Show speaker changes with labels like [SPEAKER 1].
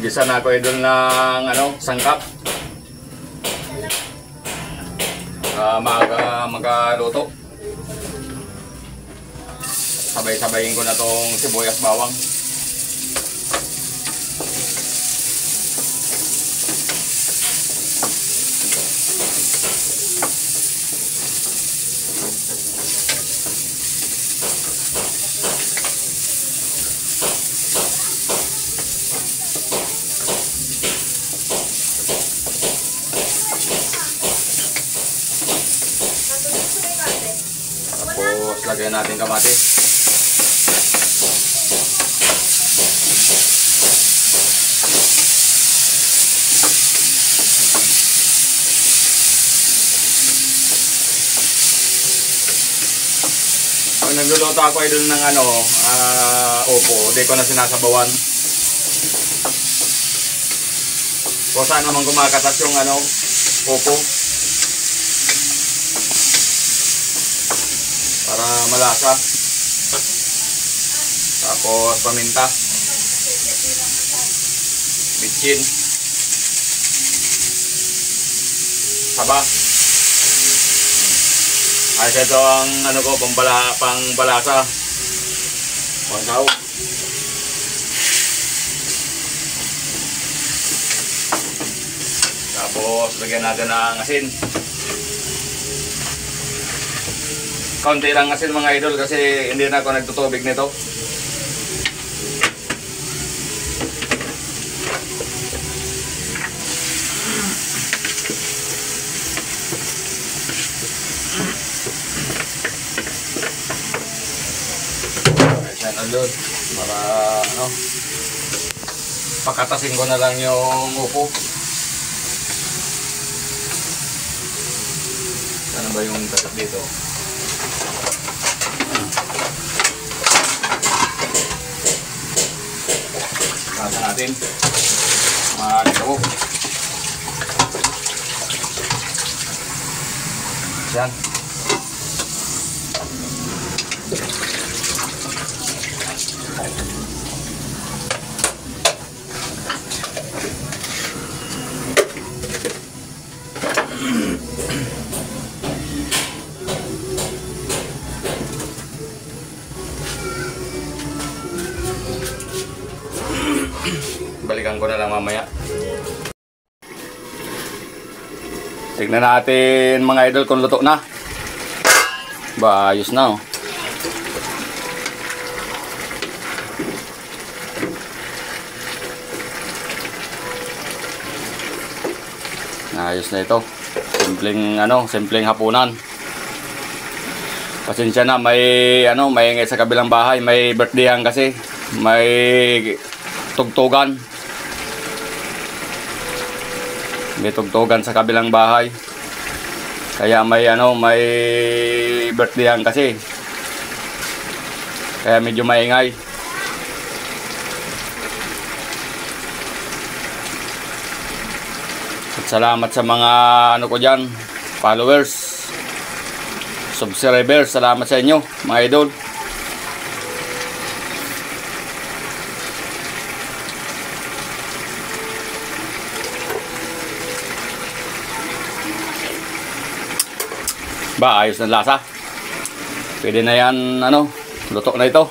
[SPEAKER 1] Gisa na ako idol ng sangkap. Magaluto. Sabay-sabayin ko na tong sibuyas bawang. Tapos lagyan natin kamatis. Pag nagluluto ako ay doon ng upo, di ko na sinasabawan. O saan naman kumakatas yung upo. Para malasa. Tapos paminta. Bitchin. Saba. Ay, ito ang pangbalasa. Pangsaw. Tapos lagyan natin ng asin. Kaunti lang asin mga idol kasi hindi na ako nagtutubig nito. Doon para pakatasin ko na lang yung upo. Sana ba yung tatak dito? Kasa natin malito. Yan. Balikan ko na lang mamaya. Tignan natin mga idol kung luto na. Ba, ayos na oh. Ayos na ito. Simpleng hapunan. Pasensya na, may ingay sa kabilang bahay, may birthdayhan kasi. May tugtugan. May tugtugan sa kabilang bahay. Kaya may birthdayhan kasi. Kaya medyo maingay. At salamat sa mga ko diyan, followers, subscribers. Salamat sa inyo, mga idol. Ba, ayos na lasa. Pwede na yan, luto na ito.